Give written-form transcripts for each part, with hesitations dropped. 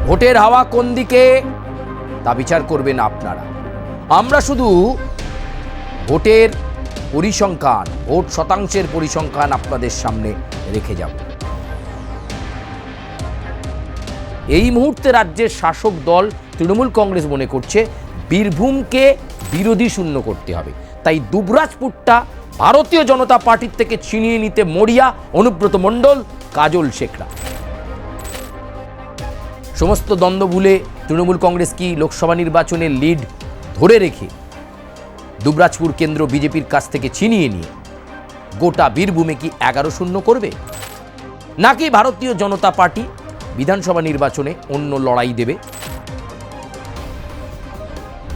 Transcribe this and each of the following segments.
ভোটের হাওয়া কোন দিকে তা বিচার করবেন আপনারা। আমরা শুধু ভোটের পরিসংখ্যান, ভোট শতাংশের পরিসংখ্যান আপনাদের সামনে রেখে যাব। এই মুহূর্তে রাজ্যের শাসক দল তৃণমূল কংগ্রেস মনে করছে বীরভূমকে বিরোধী শূন্য করতে হবে, তাই দুবরাজপুরটা ভারতীয় জনতা পার্টির থেকে ছিনিয়ে নিতে মরিয়া অনুব্রত মণ্ডল, কাজল শেখরা। সমস্ত দ্বন্দ্ব ভুলে তৃণমূল কংগ্রেস কি লোকসভা নির্বাচনের লিড ধরে রেখে দুবরাজপুর কেন্দ্র বিজেপির কাছ থেকে ছিনিয়ে নিয়ে গোটা বীরভূমে কি 11-0 করবে, নাকি ভারতীয় জনতা পার্টি বিধানসভা নির্বাচনে অন্য লড়াই দেবে?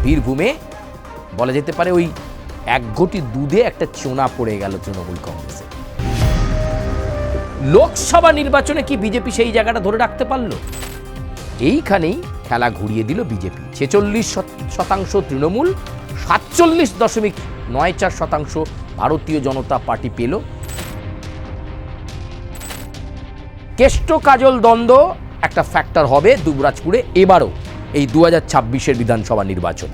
বীরভূমে বলা যেতে পারে ওই এক ঘটি দুধে একটা চোনা পড়ে গেল তৃণমূল কংগ্রেসে। লোকসভা নির্বাচনে কি বিজেপি সেই জায়গাটা ধরে রাখতে পারল? এইখানেই খেলা ঘুরিয়ে দিল বিজেপি। 46% তৃণমূল, 47.94% ভারতীয় জনতা পার্টি পেল। কেষ্ট কাজল দ্বন্দ্ব একটা ফ্যাক্টর হবে দুবরাজপুরে এবারও এই 2026-এর বিধানসভা নির্বাচন।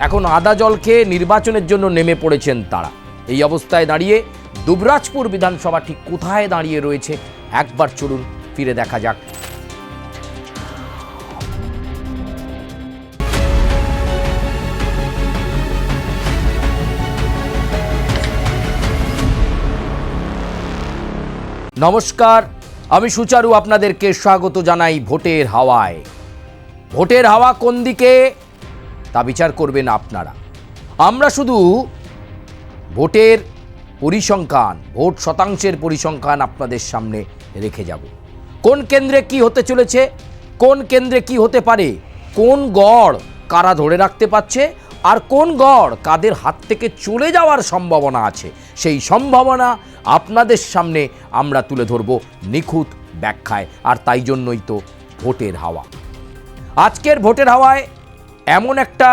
এখন আদা জল খেয়ে নির্বাচনের জন্য নেমে পড়েছেন তারা। এই অবস্থায় দাঁড়িয়ে দুবরাজপুর বিধানসভা ঠিক কোথায় দাঁড়িয়ে রয়েছে একবার চলুন ফিরে দেখা যাক। নমস্কার, আমি সুচারু, আপনাদেরকে স্বাগত জানাই ভোটের হাওয়ায়। ভোটের হাওয়া কোন দিকে তা বিচার করবেন আপনারা। আমরা শুধু ভোটের পরিসংখ্যান, ভোট শতাংশের পরিসংখ্যান আপনাদের সামনে রেখে যাব। কোন কেন্দ্রে কি হতে চলেছে, কোন কেন্দ্রে কি হতে পারে, কোন গড় কারা ধরে রাখতে পারছে, আর কোন গড় কাদের হাত থেকে চলে যাওয়ার সম্ভাবনা আছে, সেই সম্ভাবনা আপনাদের সামনে আমরা তুলে ধরব নিখুঁত ব্যাখ্যায়। আর তাই জন্যই তো ভোটের হাওয়া। আজকের ভোটের হাওয়ায় এমন একটা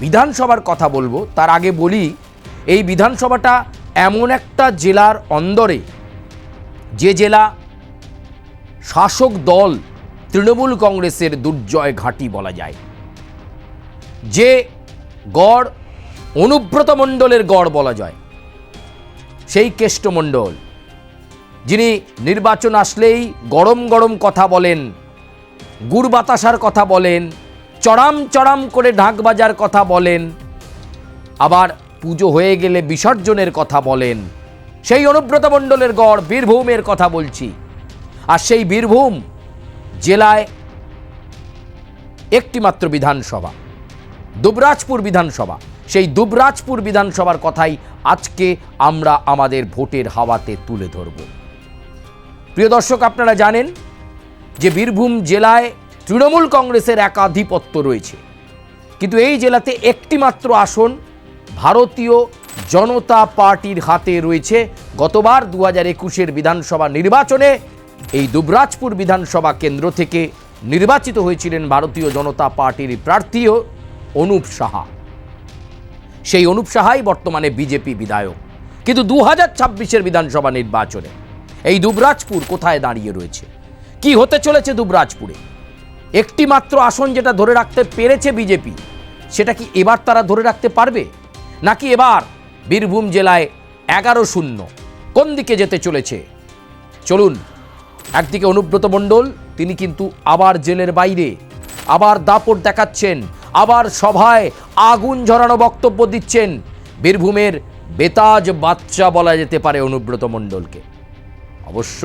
বিধানসভার কথা বলবো, তার আগে বলি এই বিধানসভাটা এমন একটা জেলার অন্দরে, যে জেলা শাসক দল তৃণমূল কংগ্রেসের দুর্জয় ঘাঁটি বলা যায়, যে গড় অনুব্রত মণ্ডলের গড় বলা যায়। সেই কেষ্ট মণ্ডল যিনি নির্বাচন আসলেই গরম গরম কথা বলেন, গুড় বাতাসার কথা বলেন, চড়াম চড়াম করে ঢাক বাজার কথা বলেন, আবার পুজো হয়ে গেলে বিসর্জনের কথা বলেন। সেই অনুব্রত মণ্ডলের গড় বীরভূমের কথা বলছি। আর সেই বীরভূম জেলায় একটি মাত্র বিধানসভা, দুবরাজপুর বিধানসভা। সেই দুবরাজপুর বিধানসভার কথাই আজকে আমরা আমাদের ভোটের হাওয়াতে তুলে ধরব। প্রিয় দর্শক, আপনারা জানেন যে বীরভূম জেলায় তৃণমূল কংগ্রেসের একাধিপত্য রয়েছে, কিন্তু এই জেলাতে একটি মাত্র আসন ভারতীয় জনতা পার্টির হাতে রয়েছে। গতবার 2021-এর বিধানসভা নির্বাচনে এই দুবরাজপুর বিধানসভা কেন্দ্র থেকে নির্বাচিত হয়েছিলেন ভারতীয় জনতা পার্টির প্রার্থী অনুপ সাহা। সেই অনুপ সাহাই বর্তমানে বিজেপি বিধায়ক। কিন্তু 2026-এর বিধানসভা নির্বাচনে এই দুবরাজপুর কোথায় দাঁড়িয়ে রয়েছে, কি হতে চলেছে দুবরাজপুরে? একটি মাত্র আসন যেটা ধরে রাখতে পেরেছে বিজেপি, সেটা কি এবার তারা ধরে রাখতে পারবে, নাকি এবার বীরভূম জেলায় 11-0 কোন দিকে যেতে চলেছে? চলুন, একদিকে অনুব্রত মণ্ডল, তিনি কিন্তু আবার জেলের বাইরে, আবার দাপট দেখাচ্ছেন, আবার সভায় আগুন ঝরানো বক্তব্য দিচ্ছেন। বীরভূমের বেতাজ বাচ্চা বলা যেতে পারে অনুব্রত মণ্ডলকে। অবশ্য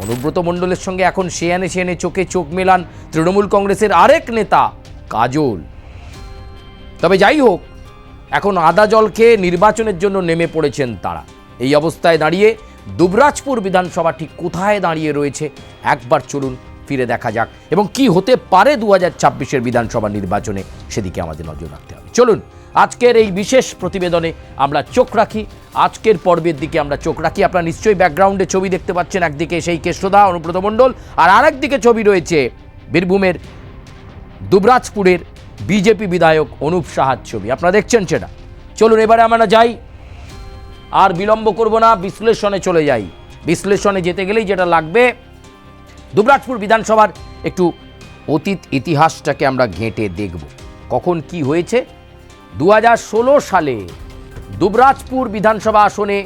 অনুব্রত মণ্ডলের সঙ্গে এখন সেয়ানে চোখে চোখ মেলান তৃণমূল কংগ্রেসের আরেক নেতা কাজল। তবে যাই হোক, এখন আদা জল খেয়ে নির্বাচনের জন্য নেমে পড়েছেন তারা। এই অবস্থায় দাঁড়িয়ে দুবরাজপুর বিধানসভা ঠিক কোথায় দাঁড়িয়ে রয়েছে একবার চলুন ফিরে দেখা যাক, এবং কি হতে পারে 2026-এর বিধানসভা নির্বাচনে, সেদিকে আমাদের নজর রাখতে হবে। চলুন আজকের এই বিশেষ প্রতিবেদনে আমরা চোখ রাখি, আজকের পর্বের দিকে আমরা চোখ রাখি। আপনারা নিশ্চয়ই ব্যাকগ্রাউন্ডে ছবি দেখতে পাচ্ছেন, একদিকে সেই কেষ্টদা অনুব্রত মণ্ডল, আর আরেকদিকে ছবি রয়েছে বীরভূমের দুবরাজপুরের বিজেপি বিধায়ক অনুপ সাহার ছবি। আপনারা দেখছেন সেটা। চলুন এবারে আমরা যাই, আর বিলম্ব করব না, বিশ্লেষণে চলে যাই। বিশ্লেষণে যেতে গেলেই যেটা লাগবে দুবরাজপুর বিধানসভার একটু অতীত ইতিহাসটাকে আমরা ঘেঁটে দেখব কখন কি হয়েছে। 2016 সালে দুবরাজপুর বিধানসভা আসনে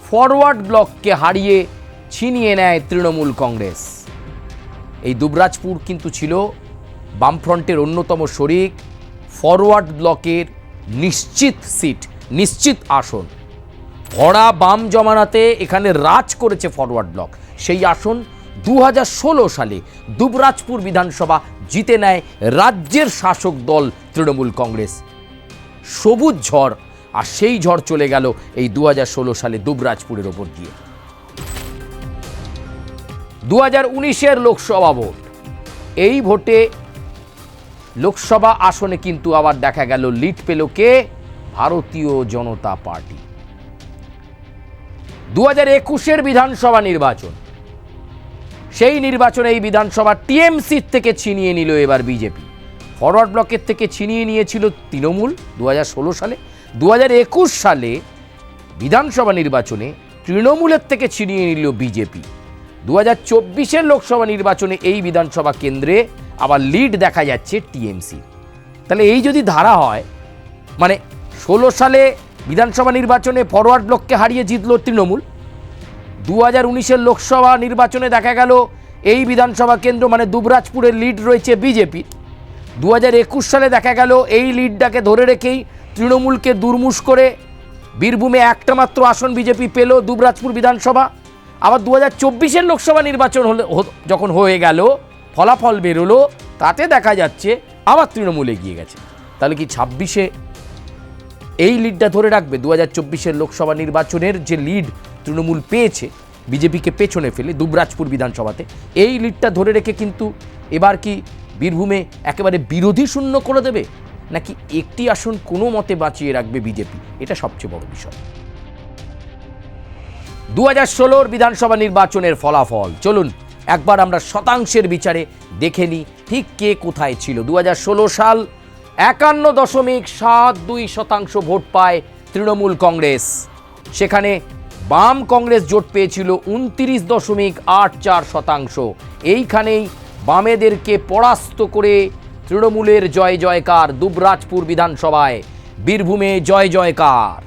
ফরওয়ার্ড ব্লককে হারিয়ে ছিনিয়ে নেয় তৃণমূল কংগ্রেস। এই দুবরাজপুর কিন্তু ছিল বামফ্রন্টের অন্যতম শরিক, ফরওয়ার্ড ব্লকের নিশ্চিত সিট, নিশ্চিত আসন। ভরা বাম জমানাতে এখানে রাজ করেছে ফরওয়ার্ড ব্লক। সেই আসন 2016 সালে দুবরাজপুর বিধানসভা জিতে নেয় রাজ্যের শাসক দল তৃণমূল কংগ্রেস। সবুজ ঝড়, আর সেই ঝড় চলে গেল এই 2016 সালে দুবরাজপুরের ওপর দিয়ে। 2019-এর লোকসভা ভোট, এই ভোটে লোকসভা আসনে কিন্তু আবার দেখা গেল লিড পেল কে? ভারতীয় জনতা পার্টি। 2021-এর বিধানসভা নির্বাচন, সেই নির্বাচনে এই বিধানসভা টিএমসির থেকে ছিনিয়ে নিল এবার বিজেপি। ফরওয়ার্ড ব্লকের থেকে ছিনিয়ে নিয়েছিল তৃণমূল 2016 সালে। 2021 সালে বিধানসভা নির্বাচনে তৃণমূলের থেকে ছিনিয়ে নিল বিজেপি। 2024-এর লোকসভা নির্বাচনে এই বিধানসভা কেন্দ্রে আবার লিড দেখা যাচ্ছে টিএমসি। তাহলে এই যদি ধারা হয়, মানে 16 সালে বিধানসভা নির্বাচনে ফরওয়ার্ড ব্লককে হারিয়ে জিতল তৃণমূল, 2019-এর লোকসভা নির্বাচনে দেখা গেল এই বিধানসভা কেন্দ্র মানে দুবরাজপুরের লিড রয়েছে বিজেপি। 2021 সালে দেখা গেল এই লিডটাকে ধরে রেখেই তৃণমূলকে দুর্মুষ করে বীরভূমে একটা মাত্র আসন বিজেপি পেল, দুবরাজপুর বিধানসভা। আবার 2024-এর লোকসভা নির্বাচন যখন হয়ে গেল, ফলাফল বেরোলো, তাতে দেখা যাচ্ছে আবার তৃণমূল এগিয়ে গেছে। তাহলে কি 26-এ এই লিডটা ধরে রাখবে? 2024-এর লোকসভা নির্বাচনের যে লিড তৃণমূল পেয়েছে বিজেপিকে পেছনে ফেলে দুবরাজপুর বিধানসভাতে, এই লিডটা ধরে রেখে কিন্তু এবার কি বীরভূমে একেবারে বিরোধী শূন্য করে দেবে, নাকি একটি আসন কোনো মতে বাঁচিয়ে রাখবে বিজেপি? এটা সবচেয়ে বড় বিষয়। 2016-র বিধানসভা নির্বাচনের ফলাফল চলুন একবার আমরা শতাংশের বিচারে দেখে নিই ঠিক কে কোথায় ছিল। 2016 সাল 51.72% ভোট পায় তৃণমূল কংগ্রেস। সেখানে বাম কংগ্রেস জোট পেয়েছিল 29.84%। এইখানেই বামেদেরকে পরাস্ত করে তৃণমূলের জয় জয়কার দুবরাজপুর বিধানসভায়, বীরভূমে জয় জয়কার।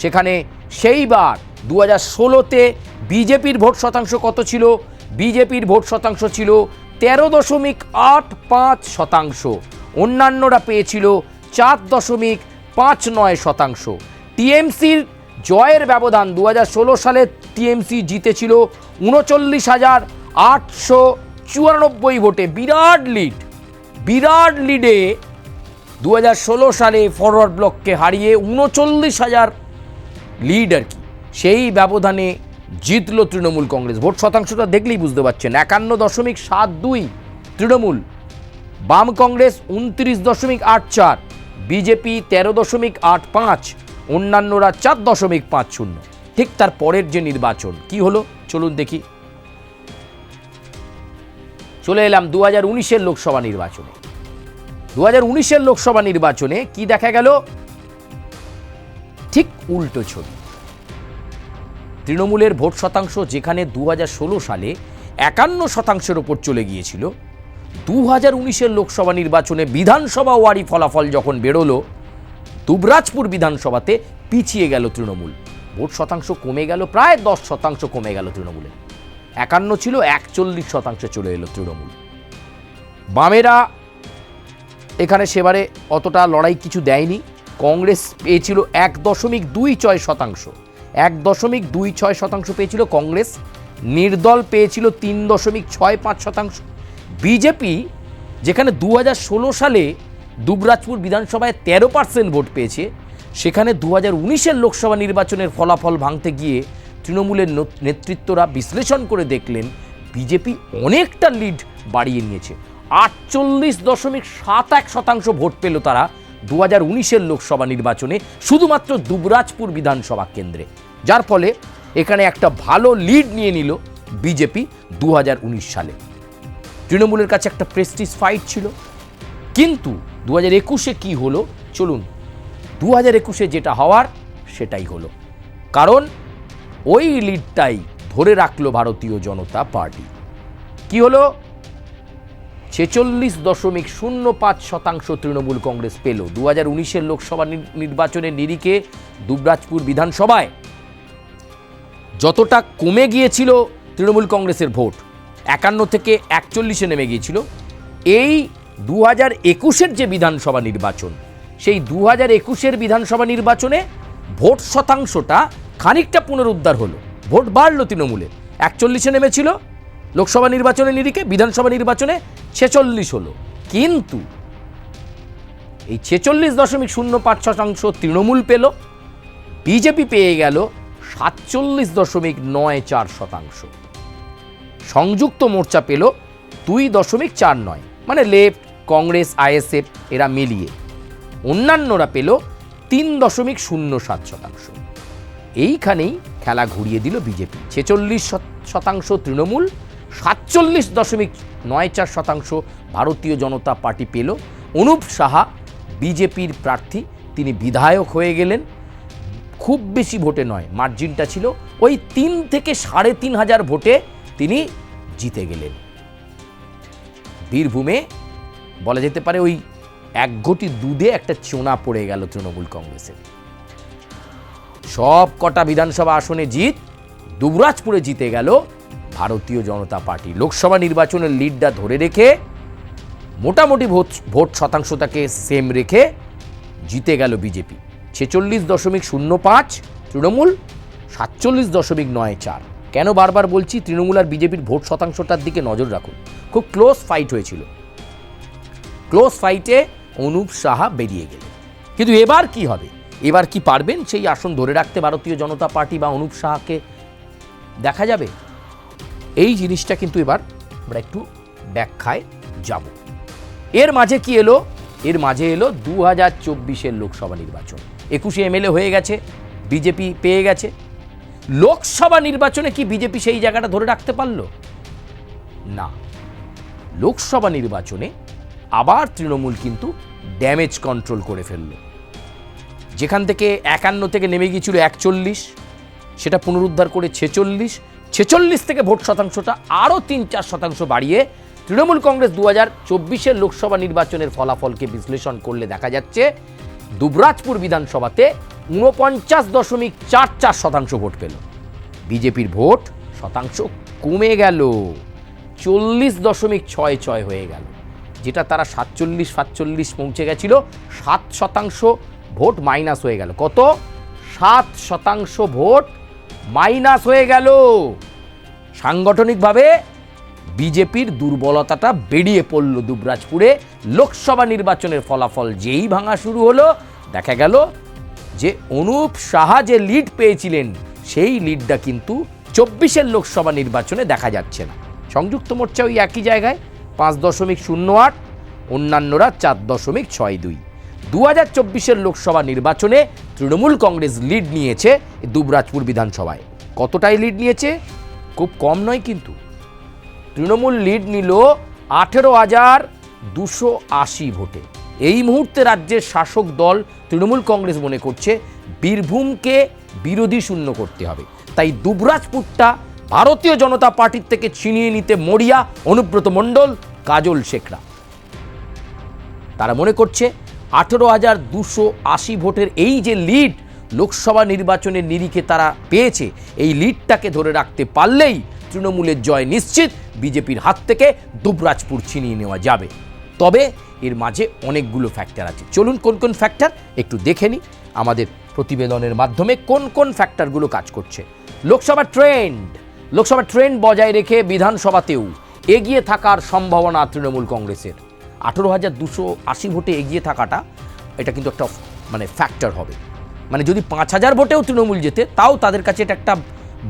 সেখানে সেইবার 2016-তে বিজেপির ভোট শতাংশ কত ছিল? বিজেপির ভোট শতাংশ ছিল 13.85%। অন্যান্যরা পেয়েছিল 4.59%। টিএমসির জয়ের ব্যবধান 2016 সালে টিএমসি জিতেছিল 39,894 ভোটে। বিরাট লিডে 2016 সালে ফরওয়ার্ড ব্লককে হারিয়ে 39,000 লিড আর কি, সেই ব্যবধানে জিতল তৃণমূল কংগ্রেস। ভোট শতাংশটা দেখলেই বুঝতে পারছেন, 51.72 তৃণমূল, বাম কংগ্রেস 29.84, বিজেপি 13.85, অন্যান্যরা 4.50। ঠিক তার পরের যে নির্বাচন কি হলো চলুন দেখি। চলে এলাম 2019-এর লোকসভা নির্বাচনে। 2019-এর লোকসভা নির্বাচনে কি দেখা গেল? ঠিক উল্টো ছবি। তৃণমূলের ভোট শতাংশ যেখানে 2016 সালে 51%-এর ওপর চলে গিয়েছিল, 2019-এর লোকসভা নির্বাচনে বিধানসভা ওয়ারি ফলাফল যখন বেরোলো, দুবরাজপুর বিধানসভাতে পিছিয়ে গেল তৃণমূল। ভোট শতাংশ কমে গেল, প্রায় 10% কমে গেল তৃণমূলের। 51 ছিল 41% চলে এলো তৃণমূল। বামেরা এখানে সেবারে অতটা লড়াই কিছু দেয়নি। কংগ্রেস পেয়েছিল 1.26%, 1.26% পেয়েছিল কংগ্রেস। নির্দল পেয়েছিল 3.65%। বিজেপি যেখানে 2016 সালে দুবরাজপুর বিধানসভায় 13% ভোট পেয়েছে, সেখানে 2019-এর লোকসভা নির্বাচনের ফলাফল ভাঙতে গিয়ে তৃণমূলের নেতৃত্বরা বিশ্লেষণ করে দেখলেন বিজেপি অনেকটা লিড বাড়িয়ে নিয়েছে। 48.71% ভোট পেল তারা 2019-এর লোকসভা নির্বাচনে শুধুমাত্র দুবরাজপুর বিধানসভা কেন্দ্রে, যার ফলে এখানে একটা ভালো লিড নিয়ে নিল বিজেপি 2019 সালে। তৃণমূলের কাছে একটা প্রেস্টিজ ফাইট ছিল। কিন্তু 2021-এ কি হলো চলুন, 2021-এ যেটা হওয়ার সেটাই হলো, কারণ ওই লিডটাই ধরে রাখলো ভারতীয় জনতা পার্টি। কি হলো? 46.05% তৃণমূল কংগ্রেস পেল 2019-এর লোকসভা নির্বাচনের নিরিখে। দুবরাজপুর বিধানসভায় যতটা কমে গিয়েছিল তৃণমূল কংগ্রেসের ভোট, 51 থেকে 41-এ নেমে গিয়েছিল, এই 2021-এর যে বিধানসভা নির্বাচন, সেই 2021-এর বিধানসভা নির্বাচনে ভোট শতাংশটা খানিকটা পুনরুদ্ধার হলো, ভোট বাড়লো তৃণমূলের। 41-এ নেমেছিল লোকসভা নির্বাচনের নিরিখে, বিধানসভা নির্বাচনে 46 হলো। কিন্তু এই 46.05% তৃণমূল পেল, বিজেপি পেয়ে গেল 47.94%। সংযুক্ত মোর্চা পেল 2.49, মানে লেফট, কংগ্রেস, আইএসএফ এরা মিলিয়ে। অন্যান্যরা পেল 3.07%। এইখানেই খেলা ঘুরিয়ে দিল বিজেপি। 46% তৃণমূল, 47.94% ভারতীয় জনতা পার্টি পেল। অনুপ সাহা বিজেপির প্রার্থী, তিনি বিধায়ক হয়ে গেলেন। খুব বেশি ভোটে নয়, মার্জিনটা ছিল ওই 3 থেকে 3,500 ভোটে তিনি জিতে গেলেন। বীরভূমে বলা যেতে পারে ওই এক ঘটি দুধে একটা চোনা পড়ে গেল তৃণমূল কংগ্রেসের। সব কটা বিধানসভা আসনে জিত, দুবরাজপুরে জিতে গেল ভারতীয় জনতা পার্টি। লোকসভা নির্বাচনের লিডটা ধরে রেখে, মোটামুটি ভোট শতাংশটাকে সেম রেখে জিতে গেল বিজেপি। 46.05 তৃণমূল, 47.94। কেন বারবার বলছি তৃণমূল আর বিজেপির ভোট শতাংশটার দিকে নজর রাখুন। খুব ক্লোজ ফাইট হয়েছিল, ক্লোজ ফাইটে অনুপ সাহা বেরিয়ে গেলেন। কিন্তু এবার কি হবে? এবার কি পারবেন সেই আসন ধরে রাখতে ভারতীয় জনতা পার্টি বা অনুপ সাহাকে? দেখা যাবে। এই জিনিসটা কিন্তু এবার আমরা একটু ব্যাখ্যায় যাব। এর মাঝে কি এলো? এর মাঝে এলো 2024-এর লোকসভা নির্বাচন। 21 এমএলএ হয়ে গেছে, বিজেপি পেয়ে গেছে। লোকসভা নির্বাচনে কি বিজেপি সেই জায়গাটা ধরে রাখতে পারল? না। লোকসভা নির্বাচনে আবার তৃণমূল কিন্তু ড্যামেজ কন্ট্রোল করে ফেলল। যেখান থেকে 51 থেকে নেমে গিয়েছিল 41, সেটা পুনরুদ্ধার করে 46 থেকে ভোট শতাংশটা আরও 3-4% বাড়িয়ে তৃণমূল কংগ্রেস 2024-এর লোকসভা নির্বাচনের ফলাফলকে বিশ্লেষণ করলে দেখা যাচ্ছে দুবরাজপুর বিধানসভাতে 49.44% ভোট পেল। বিজেপির ভোট শতাংশ কমে গেল, 40.66 হয়ে গেল। যেটা তারা 47-45 পৌঁছে গেছিল, 7% ভোট মাইনাস হয়ে গেল। কত? 7% ভোট মাইনাস হয়ে গেল। সাংগঠনিকভাবে বিজেপির দুর্বলতাটা বেরিয়ে পড়ল দুবরাজপুরে। লোকসভা নির্বাচনের ফলাফল যেই ভাঙা শুরু হলো, দেখা গেল যে অনুপ সাহা যে লিড পেয়েছিলেন, সেই লিডটা কিন্তু 24-এর লোকসভা নির্বাচনে দেখা যাচ্ছে না। সংযুক্ত মোর্চা ওই একই জায়গায় 5.08, অন্যান্যরা 4.62। 2024-এর লোকসভা নির্বাচনে তৃণমূল কংগ্রেস লিড নিয়েছে দুবরাজপুর বিধানসভায়। কতটাই লিড নিয়েছে? খুব কম নয় কিন্তু। তৃণমূল লিড নিল 18,280 ভোটে। এই মুহূর্তে রাজ্যের শাসক দল তৃণমূল কংগ্রেস মনে করছে বীরভূমকে বিরোধী শূন্য করতে হবে, তাই দুবরাজপুরটা ভারতীয় জনতা পার্টির থেকে ছিনিয়ে নিতে মরিয়া অনুব্রত মণ্ডল, কাজল শেখরা। তারা মনে করছে 18,280 ভোটের এই যে লিড লোকসভা নির্বাচনের নিরিখে তারা পেয়েছে, এই লিডটাকে ধরে রাখতে পারলেই তৃণমূলের জয় নিশ্চিত। বিজেপির হাত থেকে দুবরাজপুর ছিনিয়ে নেওয়া যাবে। তবে এর মাঝে অনেকগুলো ফ্যাক্টর আছে। চলুন কোন কোন ফ্যাক্টর একটু দেখে নিই আমাদের প্রতিবেদনের মাধ্যমে, কোন কোন ফ্যাক্টরগুলো কাজ করছে। লোকসভা ট্রেন্ড বজায় রেখে বিধানসভাতেও এগিয়ে থাকার সম্ভাবনা তৃণমূল কংগ্রেসের। 18,280 ভোটে এগিয়ে থাকাটা, এটা কিন্তু একটা ফ্যাক্টর হবে। মানে যদি 5,000 ভোটেও তৃণমূল যেতে, তাও তাদের কাছে এটা একটা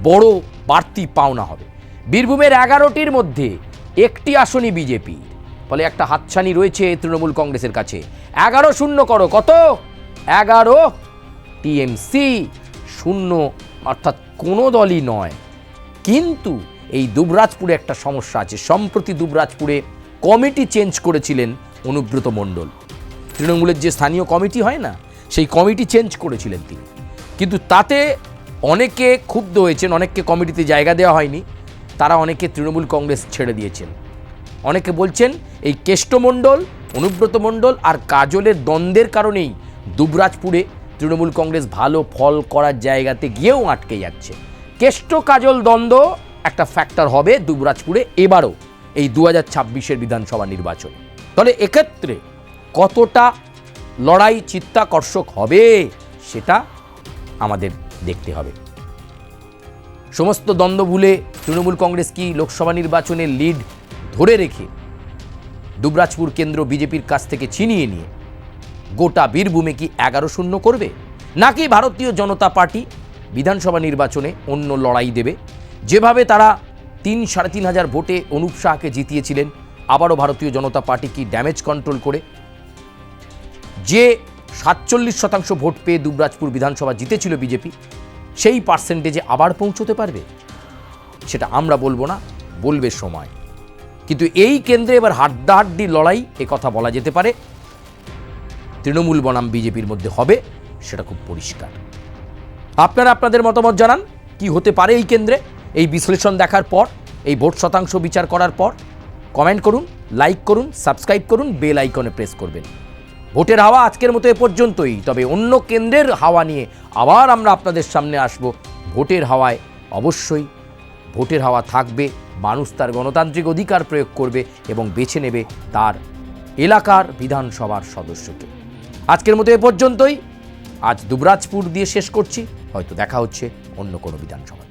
বড় বাড়তি পাওনা হবে। বীরভূমের 11টির মধ্যে 1টি আসনই বিজেপির, ফলে একটা হাতছানি রয়েছে তৃণমূল কংগ্রেসের কাছে। 11-0 করো, কত? 11। টিএমসি 0, অর্থাৎ কোনো দলই নয়। কিন্তু এই দুবরাজপুরে একটা সমস্যা আছে। সম্প্রতি দুবরাজপুরে কমিটি চেঞ্জ করেছিলেন অনুব্রত মণ্ডল। তৃণমূলের যে স্থানীয় কমিটি হয় না, সেই কমিটি চেঞ্জ করেছিলেন তিনি। কিন্তু তাতে অনেকে ক্ষুব্ধ হয়েছেন, অনেককে কমিটিতে জায়গা দেওয়া হয়নি। তারা অনেকে তৃণমূল কংগ্রেস ছেড়ে দিয়েছেন। অনেকে বলছেন এই কেষ্টমণ্ডল, অনুব্রত মণ্ডল আর কাজলের দ্বন্দ্বের কারণেই দুবরাজপুরে তৃণমূল কংগ্রেস ভালো ফল করার জায়গাতে গিয়েও আটকে যাচ্ছে। কেষ্ট কাজল দ্বন্দ্ব একটা ফ্যাক্টর হবে দুবরাজপুরে এবারও এই 2026-এর বিধানসভা নির্বাচনে। তাহলে এক্ষেত্রে কতটা লড়াই চিত্তাকর্ষক হবে সেটা আমাদের দেখতে হবে। সমস্ত দ্বন্দ্ব ভুলে তৃণমূল কংগ্রেস কি লোকসভা নির্বাচনের লিড ধরে রেখে দুবরাজপুর কেন্দ্র বিজেপির কাছ থেকে ছিনিয়ে নিয়ে গোটা বীরভূমে কি 11-0 করবে, নাকি ভারতীয় জনতা পার্টি বিধানসভা নির্বাচনে অন্য লড়াই দেবে? যেভাবে তারা 3-3.5 হাজার ভোটে অনুপ শাহকে জিতিয়েছিলেন, আবারও ভারতীয় জনতা পার্টি কি ড্যামেজ কন্ট্রোল করে যে 47% ভোট পেয়ে দুবরাজপুর বিধানসভা জিতেছিল বিজেপি, সেই পার্সেন্টেজে আবার পৌঁছতে পারবে? সেটা আমরা বলবো না, বলবে সময়। কিন্তু এই কেন্দ্রে এবার হাড্ডাহাড্ডি লড়াই কথা বলা যেতে পারে তৃণমূল বনাম বিজেপির মধ্যে হবে, সেটা খুব পরিষ্কার। আপনারা আপনাদের মতামত জানান কি হতে পারে এই কেন্দ্রে। এই বিশ্লেষণ দেখার পর, এই ভোট শতাংশ বিচার করার পর কমেন্ট করুন, লাইক করুন, সাবস্ক্রাইব করুন, বেল আইকনে প্রেস করবেন। ভোটের হাওয়া আজকের মতো এ পর্যন্তই। তবে অন্য কেন্দ্রের হাওয়া নিয়ে আবার আমরা আপনাদের সামনে আসব। ভোটের হাওয়ায় অবশ্যই ভোটের হাওয়া থাকবে, মানুষ তার গণতান্ত্রিক অধিকার প্রয়োগ করবে এবং বেছে নেবে তার এলাকার বিধানসভার সদস্যকে। আজকের মতো এ পর্যন্তই। আজ দুবরাজপুর দিয়ে শেষ করছি, হয়তো দেখা হচ্ছে অন্য কোনো বিধানসভা।